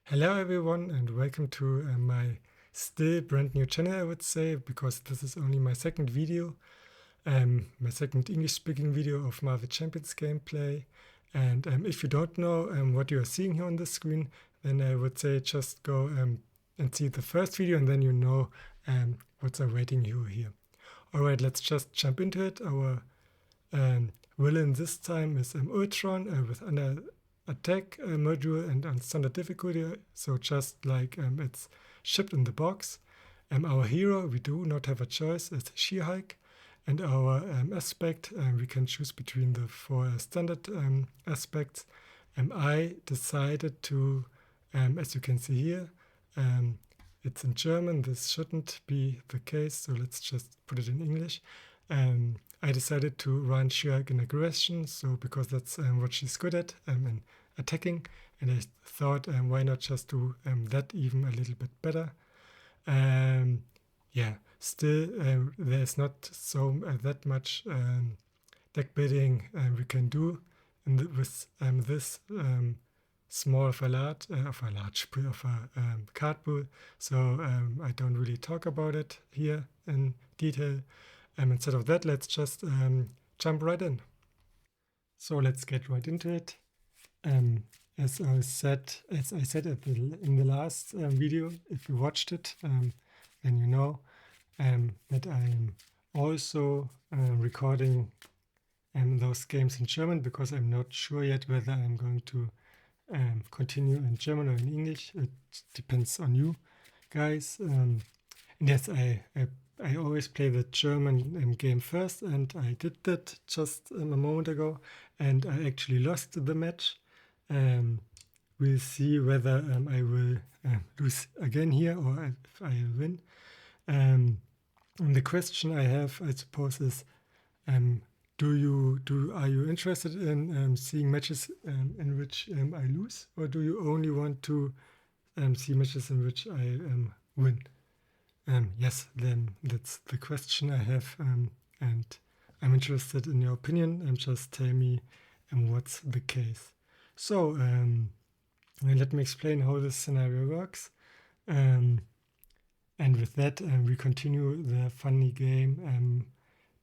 Hello everyone and welcome to my still brand new channel, I would say, because this is only my second video, my second English speaking video of Marvel Champions gameplay. And if you don't know what you are seeing here on the screen, then I would say just go and see the first video and then you know what's awaiting you here. Alright, let's just jump into it. Our villain this time is Ultron with under attack module and on standard difficulty, so just like it's shipped in the box. Our hero, we do not have a choice, is She-Hulk, and our aspect, we can choose between the four standard aspects. I decided to, as you can see here, it's in German, this shouldn't be the case, so let's just put it in English. I decided to run She-Hulk in aggression, so because that's what she's good at, in attacking, and I thought why not just do that even a little bit better. Yeah, still there's not so that much deck building we can do with this small of a card pool, so I don't really talk about it here in detail. Instead of that, let's just jump right in. So let's get right into it. As I said in the last video, if you watched it, then you know that I'm also recording those games in German, because I'm not sure yet whether I'm going to continue in German or in English. It depends on you guys. And yes, I always play the German game first, and I did that just a moment ago, and I actually lost the match. We'll see whether I will lose again here or if I win. And the question I have, I suppose, is are you interested in seeing matches in which I lose, or do you only want to see matches in which I win? Yes, then that's the question I have, and I'm interested in your opinion, and just tell me what's the case. So let me explain how this scenario works, and with that we continue the funny game.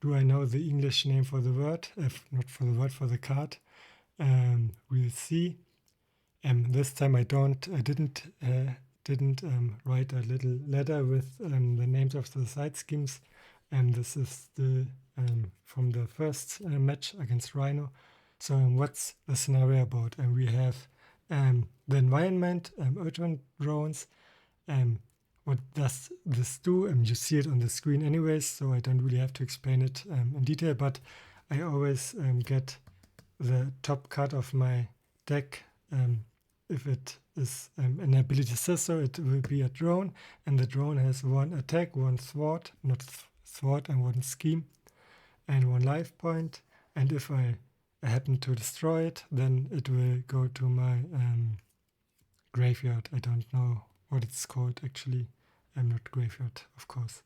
Do I know the English name for the word? Not for the word, for the card. We'll see. This time I didn't write a little letter with the names of the side schemes. This is the from the first match against Rhino. So what's the scenario about? We have the environment, Ultron drones. What does this do? You see it on the screen anyways, so I don't really have to explain it in detail, but I always get the top card of my deck. If it is an ability says so, it will be a drone, and the drone has one attack, one thwart, and one scheme, and one life point. And if I happen to destroy it, then it will go to my graveyard. I don't know what it's called actually. I'm not graveyard, of course.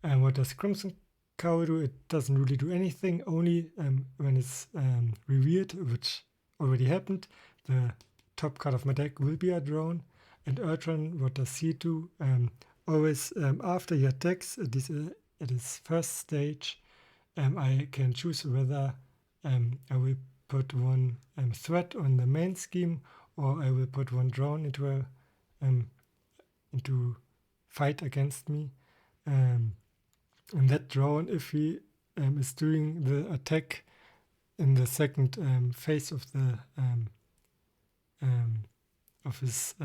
And what does Crimson Cow do? It doesn't really do anything, only when it's revealed, which already happened. The top card of my deck will be a drone. And Ultron, what does he do? Always after he attacks at his first stage, I can choose whether I will put one threat on the main scheme, or I will put one drone into fight against me. And that drone, if he is doing the attack in the second phase of the of his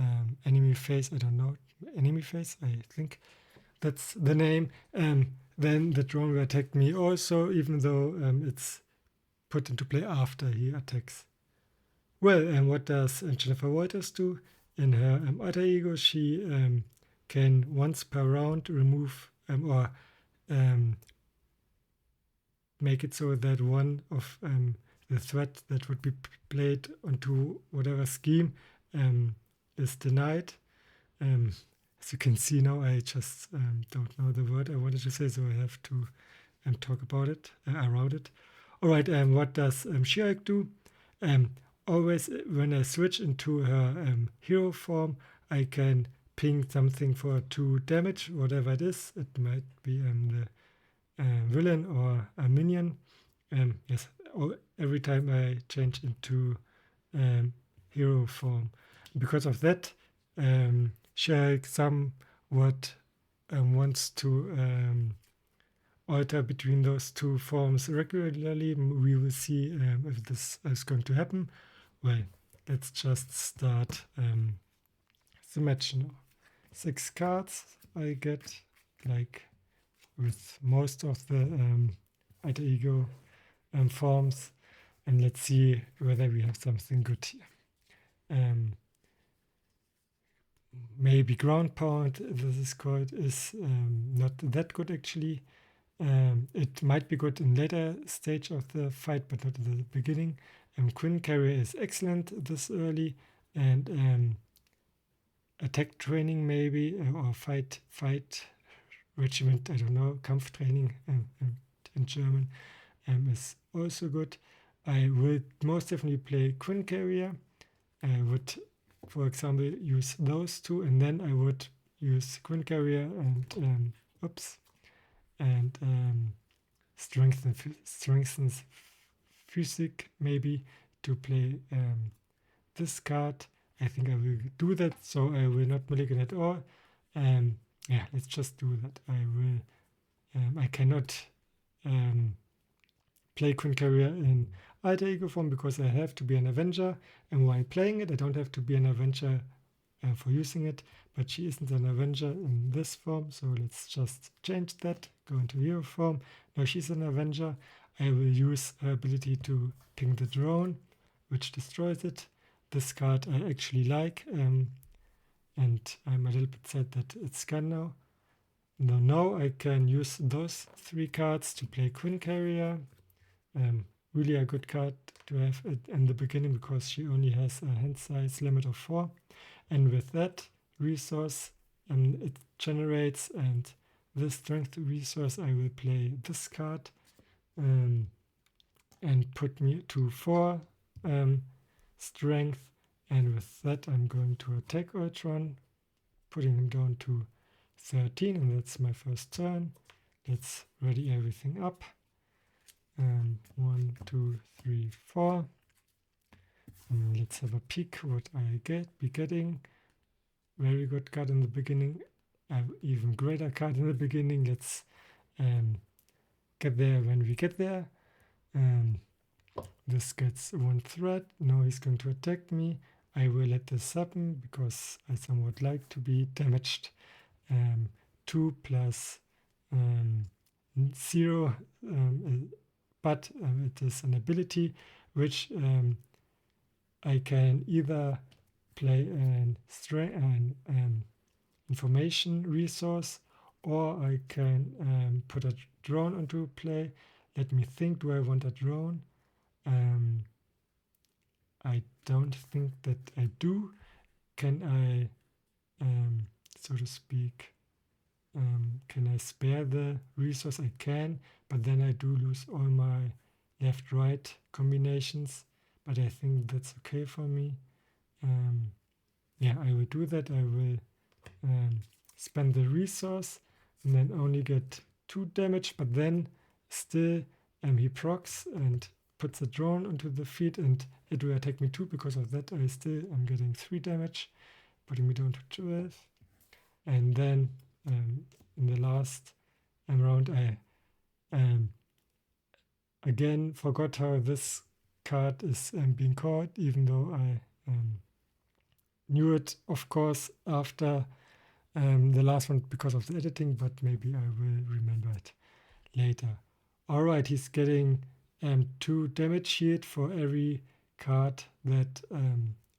enemy phase, I don't know, enemy phase, I think that's the name, then the drone will attack me also, even though it's put into play after he attacks. Well, what does Jennifer Walters do? In her alter ego, she can once per round remove or make it so that one of the threat that would be played onto whatever scheme is denied. As you can see now, I just don't know the word I wanted to say, so I have to talk about it, around it. All right, what does She-Hulk do? always when I switch into her hero form, I can ping something for 2 damage, whatever it is. It might be the villain or a minion. Yes, every time I change into hero form. Because of that, Sherrick somewhat wants to alter between those 2 forms regularly. We will see if this is going to happen. Well, let's just start the match now. 6 cards I get, like with most of the alter ego forms, and let's see whether we have something good here. Maybe ground pound, this is called, is not that good actually. It might be good in later stage of the fight, but not at the beginning. Queen carrier is excellent this early, and attack training maybe, or fight regiment, I don't know, Kampftraining in German, is also good. I would most definitely play Queen carrier. I would, for example, use those 2, and then I would use Queen carrier and strengthens physique maybe to play this card. I think I will do that, so I will not mulligan at all. Yeah, let's just do that. I cannot play Queen carrier in alter ego form because I have to be an Avenger, and while playing it I don't have to be an Avenger for using it, but she isn't an Avenger in this form, so let's just change that, go into hero form. Now she's an Avenger. I will use her ability to ping the drone, which destroys it. This card I actually like, and I'm a little bit sad that it's gone now. Now I can use those 3 cards to play Queen carrier. Really a good card to have in the beginning because she only has a hand size limit of 4. And with that resource it generates, and this strength resource, I will play this card and put me to 4 strength. And with that I'm going to attack Ultron, putting him down to 13, and that's my first turn. Let's ready everything up. 1, 2, 3, 4. Let's have a peek what I be getting. Very good card in the beginning, even greater card in the beginning. Let's get there when we get there. This gets 1 threat. Now he's going to attack me. I will let this happen because I somewhat like to be damaged. 2 plus 0, but it is an ability which I can either play an information resource, or I can put a drone onto play. Let me think, do I want a drone? I don't think that I do. Can I, so to speak, can I spare the resource? I can, but then I do lose all my left-right combinations, but I think that's okay for me. Yeah, I will do that. I will spend the resource and then only get 2 damage, but then still he procs and puts a drone onto the field, and it will attack me too. Because of that I still am getting 3 damage, putting me down to 12. And then in the last round I again forgot how this card is being called, even though I knew it, of course, after the last one because of the editing, but maybe I will remember it later. Alright, he's getting 2 damage shield for every card that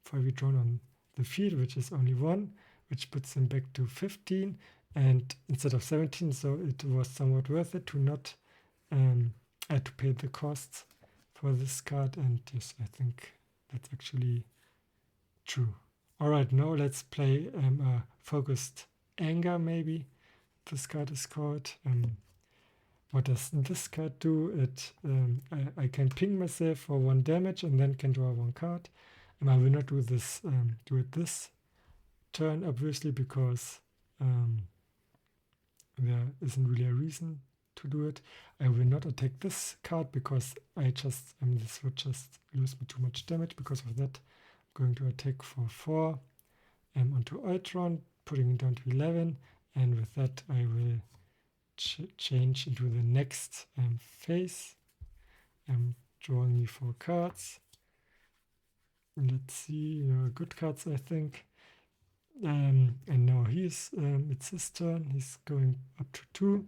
for every drone on the field, which is only 1, which puts him back to 15 and instead of 17, so it was somewhat worth it to not to pay the costs for this card. And yes, I think that's actually true. Alright, now let's play a focused anger, maybe this card is called. what does this card do? It I can ping myself for 1 damage and then can draw 1 card. And I will not do this do it this turn, obviously, because there isn't really a reason to do it. I will not attack this card because this would just lose me too much damage. Because of that, I'm going to attack for 4 onto Ultron, putting it down to 11, and with that I will change into the next phase. Drawing me 4 cards. Let's see, good cards, I think. And now it's his turn. He's going up to 2.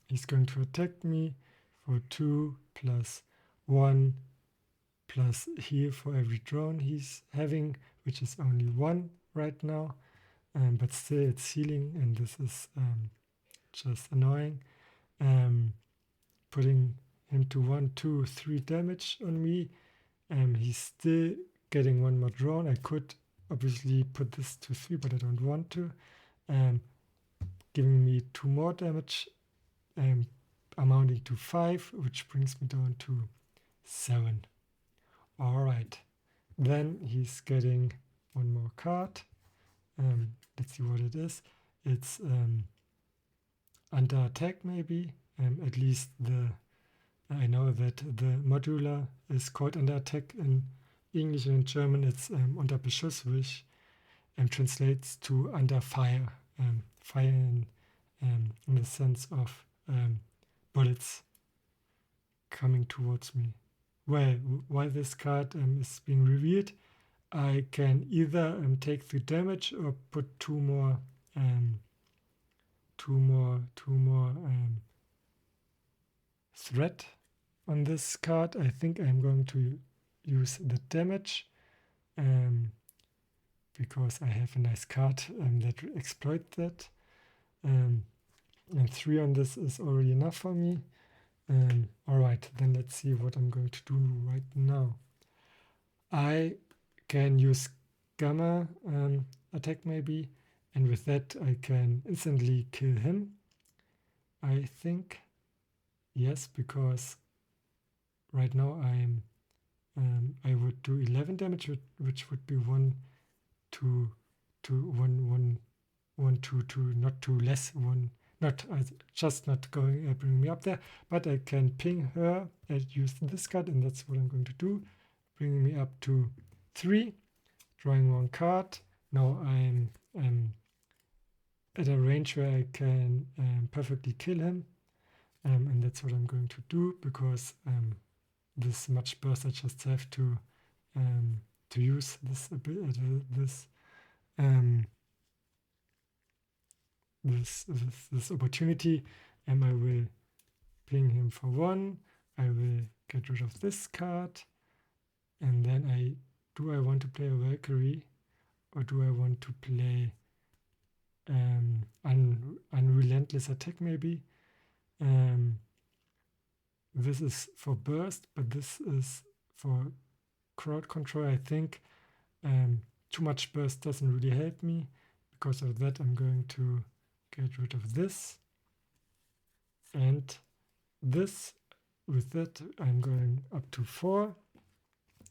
He's going to attack me for 2 plus 1 plus heal for every drone he's having, which is only 1 right now. But still it's healing, and this is just annoying. Putting him to 1, 2, 3 damage on me. He's still getting 1 more drone. I could obviously put this to 3, but I don't want to. Giving me 2 more damage, amounting to 5, which brings me down to 7. Alright, then he's getting 1 more card. Let's see what it is. It's under attack, maybe. At least I know that the modular is called under attack in English, and in German it's unter Beschuss, which translates to under fire. Fire in the sense of bullets coming towards me. Well, while this card is being revealed, I can either take the damage or put 2 more threat on this card. I think I'm going to use the damage because I have a nice card that exploits that. And 3 on this is already enough for me. Alright, then let's see what I'm going to do right now. I can use Gamma attack maybe, and with that I can instantly kill him. I think, yes, because right now I would do 11 damage, which would be 1 to 1 to not too less 1. Not just not going bringing me up there, but I can ping her and use this card, and that's what I'm going to do, bringing me up to 3, drawing 1 card. Now I'm at a range where I can perfectly kill him, and that's what I'm going to do, because this much burst I just have to use this opportunity, and I will ping him for 1. I will get rid of this card, and then I want to play a Valkyrie, or do I want to play Unrelentless Attack maybe? This is for burst, but this is for crowd control. I think too much burst doesn't really help me. Because of that, I'm going to get rid of this and this. With that, I'm going up to 4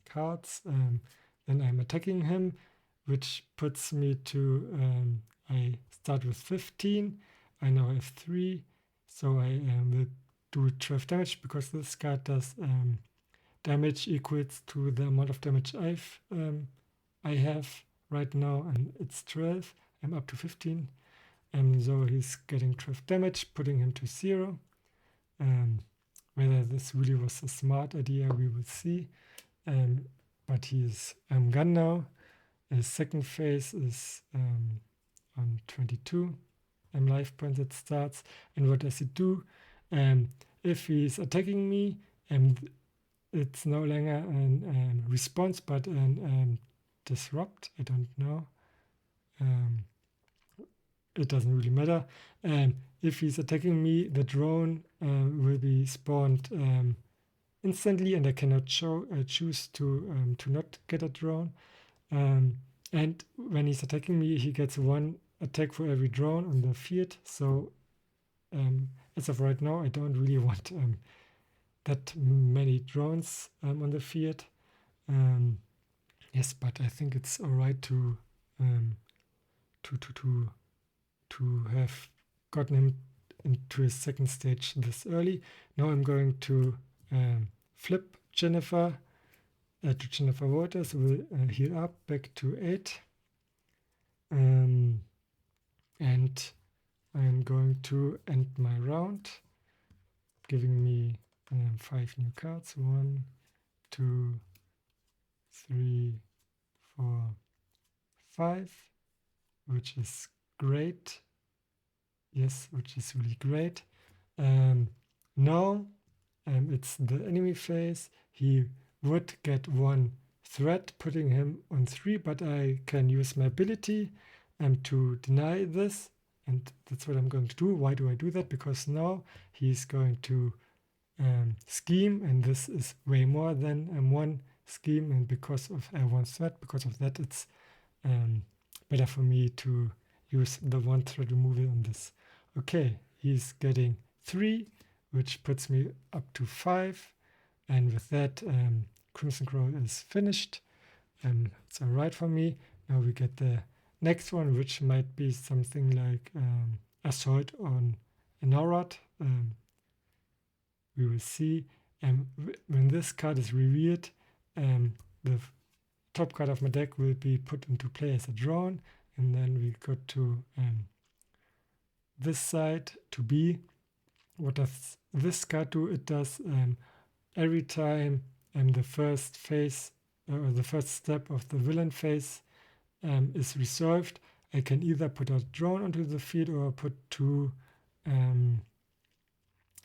cards. Then I'm attacking him, which puts me to, I start with 15. I now have 3, so I will do 12 damage, because this card does damage equals to the amount of damage I have right now, and it's 12. I'm up to 15, so he's getting 12 damage, putting him to 0. Whether this really was a smart idea, we will see. But he's gone now. His second phase is on 22 life points it starts. And what does it do? If he's attacking me, it's no longer a response, but a disrupt. I don't know. It doesn't really matter. If he's attacking me, the drone will be spawned instantly, and I cannot choose to not get a drone. And when he's attacking me, he gets 1 attack for every drone on the field. So, and as of right now, I don't really want that many drones on the field. Yes, but I think it's all right to have gotten him into his second stage this early. Now I'm going to flip Jennifer to Jennifer Waters. We'll heal up back to 8. And I'm going to end my round, giving me 5 new cards. 1, 2, 3, 4, 5, which is great. Yes, which is really great. Now it's the enemy phase. He would get 1 threat, putting him on 3, but I can use my ability to deny this, and that's what I'm going to do. Why do I do that? Because now he's going to scheme, and this is way more than 1 scheme, and because of 1 threat, because of that, it's better for me to use the 1 threat removal on this. Okay, he's getting 3, which puts me up to 5, and with that, Crimson Crow is finished. It's all right for me. Now we get the next one, which might be something like Assault on Norad. We will see. When this card is revealed, the top card of my deck will be put into play as a drone, and then we go to this side to B. What does this card do? It does every time the first phase or the first step of the villain phase is resolved, I can either put a drone onto the field or put 2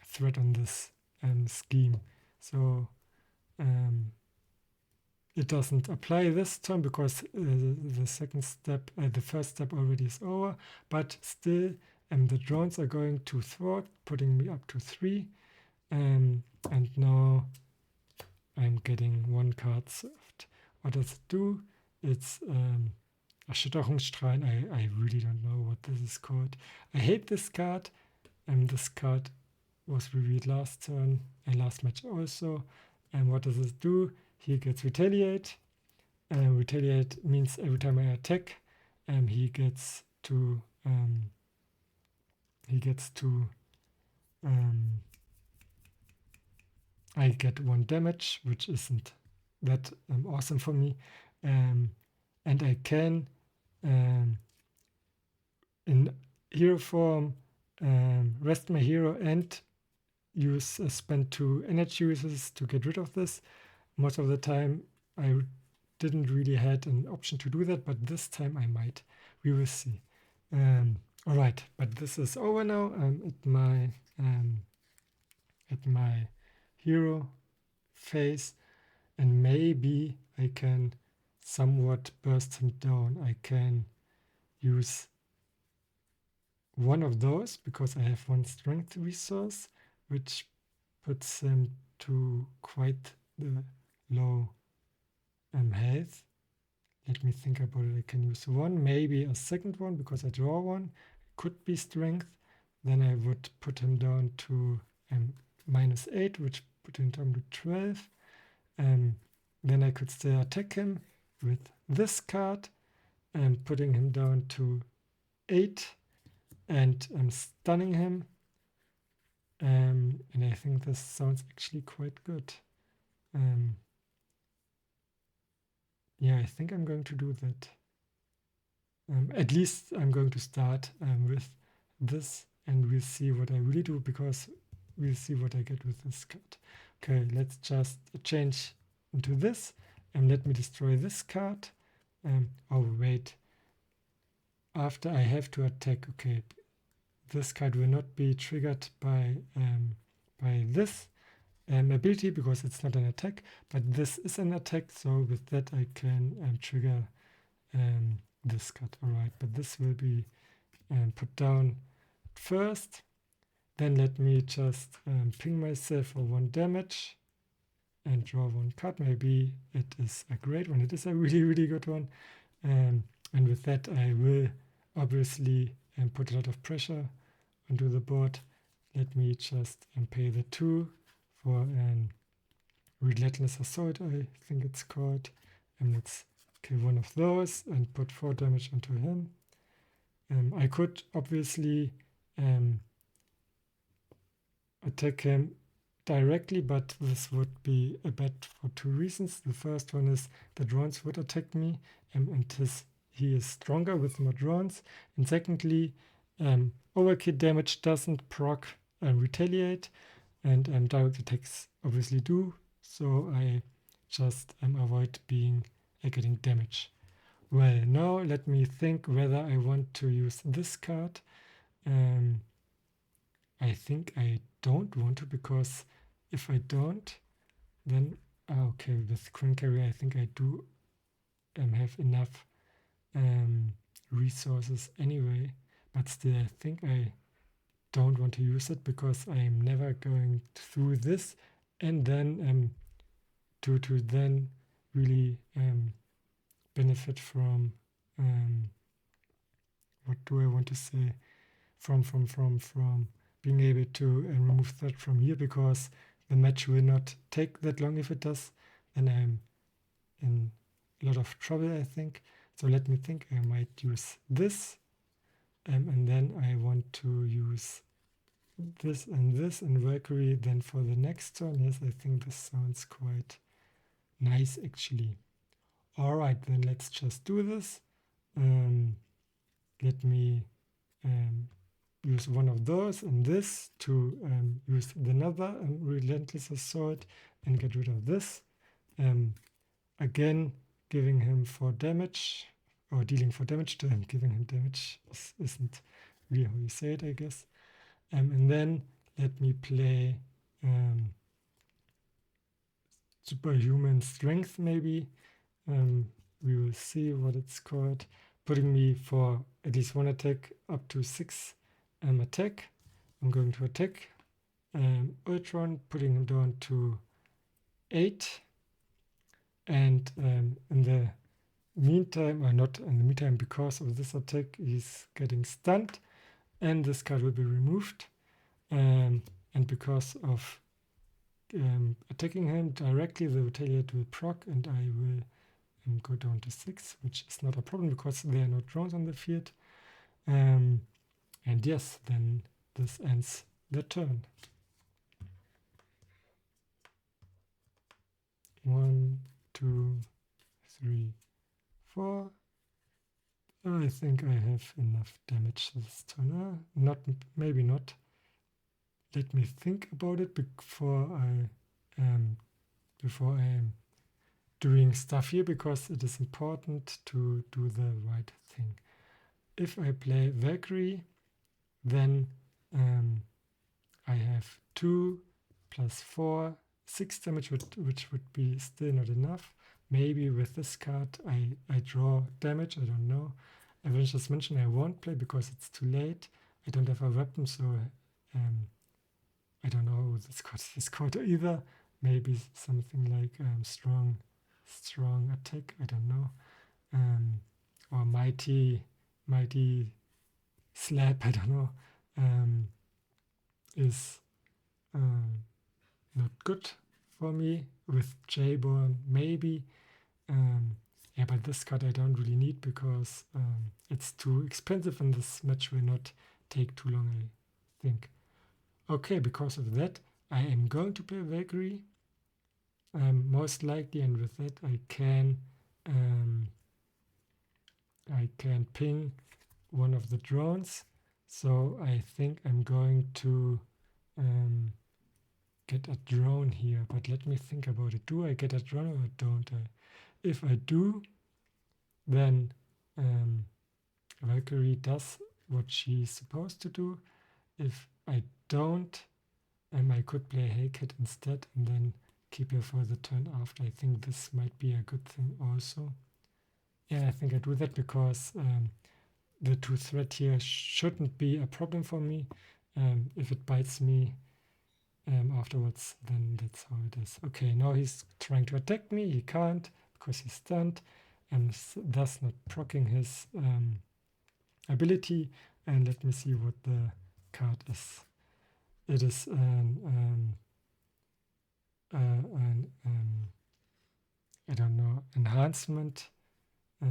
threat on this scheme. So it doesn't apply this turn because the first step already is over, but still the drones are going to thwart, putting me up to 3, and now I'm getting 1 card served. What does it do? It's Erschütterungsstrahlen. I really don't know what this is called. I hate this card. This card was revealed last turn and last match also. And what does it do? He gets Retaliate. Retaliate means every time I attack, he gets to I get 1 damage, which isn't that awesome for me. And I can in hero form rest my hero and use spend 2 energy uses to get rid of this. Most of the time I didn't really had an option to do that, but this time I might. We will see. All right, but this is over now. At my hero phase, and maybe I can somewhat burst him down. I can use 1 of those because I have 1 strength resource, which puts him to quite the low health. Let me think about it. I can use 1, maybe a second one because I draw 1. Could be strength. Then I would put him down to -8, which put him down to 12. Then I could still attack him with this card and putting him down to 8, and I'm stunning him. And I think this sounds actually quite good. Yeah, I think I'm going to do that. At least I'm going to start with this, and we'll see what I really do, because we'll see what I get with this card. Okay, let's just change into this, and let me destroy this card. Oh wait, after I have to attack. Okay, this card will not be triggered by this ability because it's not an attack, but this is an attack, so with that I can trigger this card. Alright, but this will be put down first. Then let me just ping myself for 1 damage and draw 1 card. Maybe it is a great one. It is a really, really good one. And with that I will obviously put a lot of pressure onto the board. let me just pay the 2 for an Relentless Assault, I think it's called. And let's kill one of those and put 4 damage onto him. I could obviously attack him directly, but this would be a bad for 2 reasons. The first one is the drones would attack me, and he is stronger with more drones. And secondly, overkill damage doesn't proc retaliate, and direct attacks obviously do. So I just avoid getting damage. Well, now let me think whether I want to use this card. I think I don't want to, because if I don't, then okay, with Queen Carrier I think I do have enough resources anyway, but still I think I don't want to use it, because I am never going through this and then to then really benefit from what do I want to say, from being able to remove that from here, because the match will not take that long. If it does, then I'm in a lot of trouble, I think. So let me think. I might use this, and then I want to use this and Valkyrie then for the next turn. Yes, I think this sounds quite nice actually. All right, then let's just do this. Let me use one of those and this to use another Relentless Assault and get rid of this. Again, giving him 4 damage, or dealing 4 damage to him. Giving him damage isn't really how you say it, I guess. And then let me play Superhuman Strength maybe. We will see what it's called. Putting me for at least 1 attack, up to 6 attack. I'm going to attack Ultron, putting him down to 8. And in the meantime, or not in the meantime, because of this attack, he's getting stunned, and this card will be removed. And because of attacking him directly, the Retaliate will proc, and I will go down to 6, which is not a problem because there are no drones on the field. And yes, then this ends the turn. 1, 2, 3, 4. I think I have enough damage this turn. Maybe not. Let me think about it before I am doing stuff here, because it is important to do the right thing. If I play Valkyrie, then I have 2 plus 4, 6 damage, which would be still not enough. Maybe with this card I draw damage, I don't know. Avengers Mention I won't play because it's too late. I don't have a weapon, so I don't know how this card is called either. Maybe something like strong attack, I don't know. Or mighty slap, I don't know. Is not good for me. With J-Born, maybe. Yeah, but this card I don't really need, because it's too expensive and this match will not take too long, I think. Okay, because of that, I am going to play Valkyrie, most likely, and with that I can ping one of the drones. So I think I'm going to get a drone here, but let me think about it. Do I get a drone or don't I? If I do, then Valkyrie does what she's supposed to do. If I don't, I could play Hellcat instead and then keep her for the turn after. I think this might be a good thing also. Yeah, I think I do that because the 2 threat here shouldn't be a problem for me. If it bites me afterwards, then that's how it is. Okay, now he's trying to attack me. He can't because he's stunned and thus not proccing his ability. And let me see what the card is. it is an I don't know, enhancement.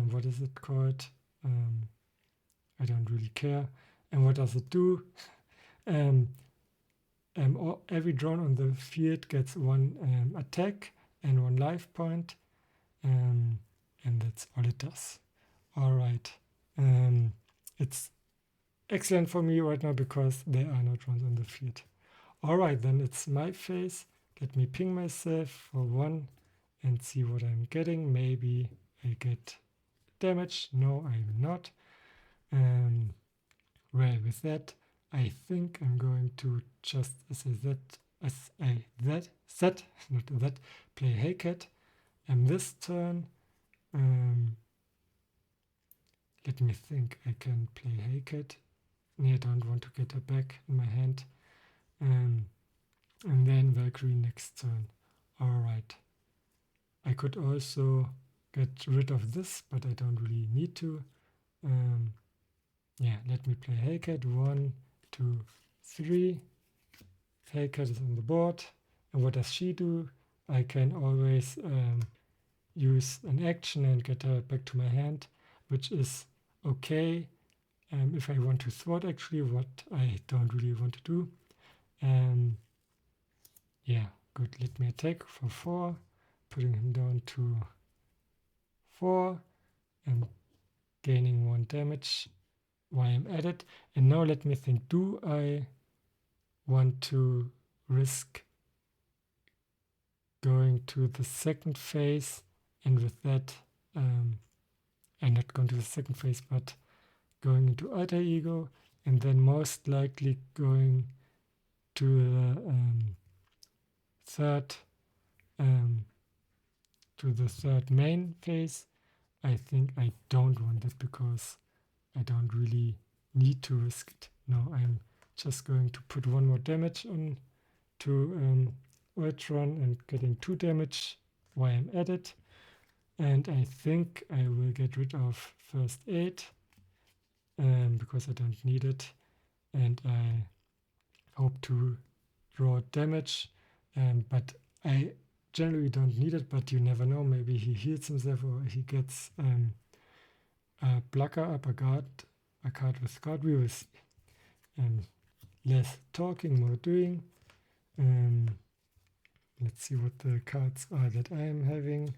What is it called? I don't really care. And what does it do? Every drone on the field gets one attack and one life point, and that's all it does. All right, it's excellent for me right now because there are no drones on the field. All right, then it's my phase. Let me ping myself for 1 and see what I'm getting. Maybe I get damage. No, I'm not. Well, with that, I think I'm going to just play Haycat. And this turn, let me think, I can play Haycat. I don't want to get her back in my hand. And then Valkyrie next turn. Alright. I could also get rid of this, but I don't really need to. Yeah, let me play Haycat. 1, 2, 3. Haycat is on the board. And what does she do? I can always use an action and get her back to my hand, which is okay if I want to thwart actually, what I don't really want to do. Yeah, good. Let me attack for 4, putting him down to 4 and gaining 1 damage while I'm at it. And now let me think, do I want to risk going to the second phase, and with that I'm not going to the second phase but going into alter ego, and then most likely going to the third main phase. I think I don't want that because I don't really need to risk it. No, I'm just going to put 1 more damage on to Ultron and getting 2 damage while I'm at it. And I think I will get rid of first aid because I don't need it. And I hope to draw damage, but I generally don't need it, but you never know. Maybe he heals himself or he gets a blocker up, a card with guard. We will see. Less talking, more doing. Let's see what the cards are that I am having.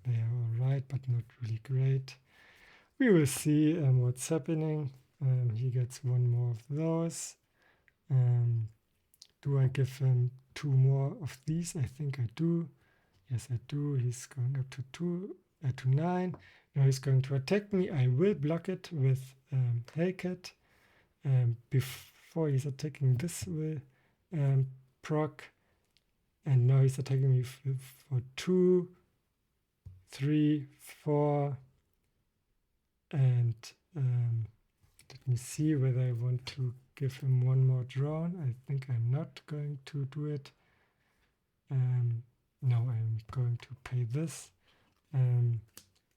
They are alright, but not really great. We will see what's happening. He gets 1 more of those. Do I give him 2 more of these? I think I do. Yes, I do. He's going up to 9. Now he's going to attack me. I will block it with Haycat. Before he's attacking, this will proc. And now he's attacking me for 2, 3, 4. And let me see whether I want to give him 1 more drawn. I think I'm not going to do it. No, I'm going to pay this.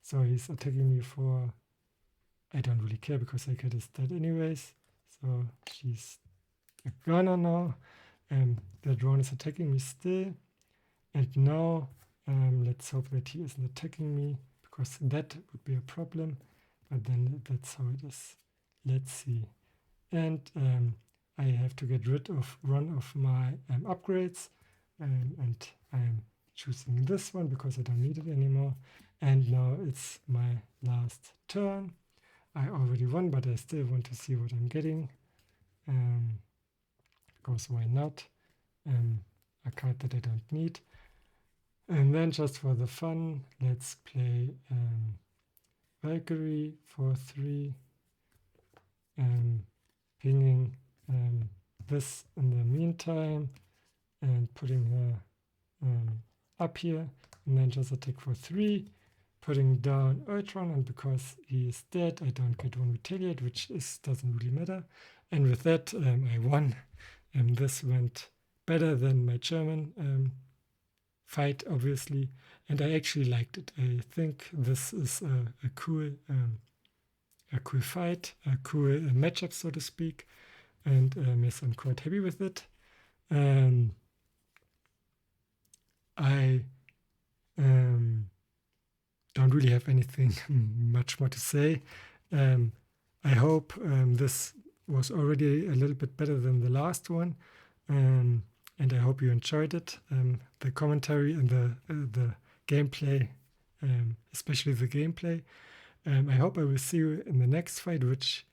So he's attacking me for... I don't really care because Haycat is dead anyways. So she's a gunner now. The drone is attacking me still. And now let's hope that he isn't attacking me, because that would be a problem. But then that's how it is. Let's see. And I have to get rid of 1 of my upgrades. And I'm choosing this one because I don't need it anymore. And now it's my last turn. I already won, but I still want to see what I'm getting. Because why not? A card that I don't need. And then just for the fun, let's play Valkyrie for 3. Pinging this in the meantime and putting her up here. And then just attack for 3. Putting down Ultron, and because he is dead, I don't get 1 retaliate, which doesn't really matter. And with that, I won. This went better than my German fight, obviously, and I actually liked it. I think this is a cool fight, a cool matchup, so to speak. and yes, I'm quite happy with it. I don't really have anything much more to say. I hope this was already a little bit better than the last one, and I hope you enjoyed it. The commentary and the gameplay, especially the gameplay. I hope I will see you in the next fight, which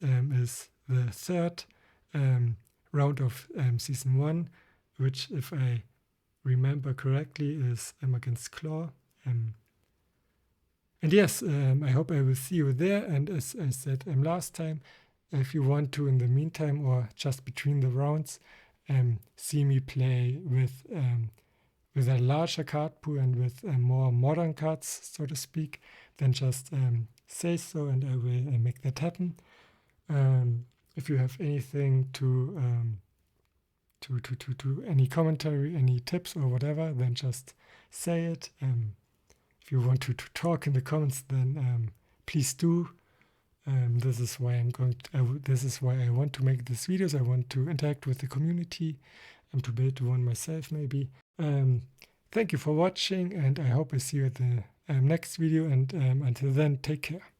is the third round of Season 1, which, if I remember correctly, is against Claw. And yes, I hope I will see you there. And as I said last time, if you want to, in the meantime, or just between the rounds, see me play with a larger card pool and with more modern cards, so to speak, then just say so, and I will make that happen. If you have anything to any commentary, any tips or whatever, then just say it. If you want to talk in the comments, then please do. This is why this is why I want to make these videos. I want to interact with the community and to build one myself, maybe. Thank you for watching, and I hope I see you at the next video. And until then, take care.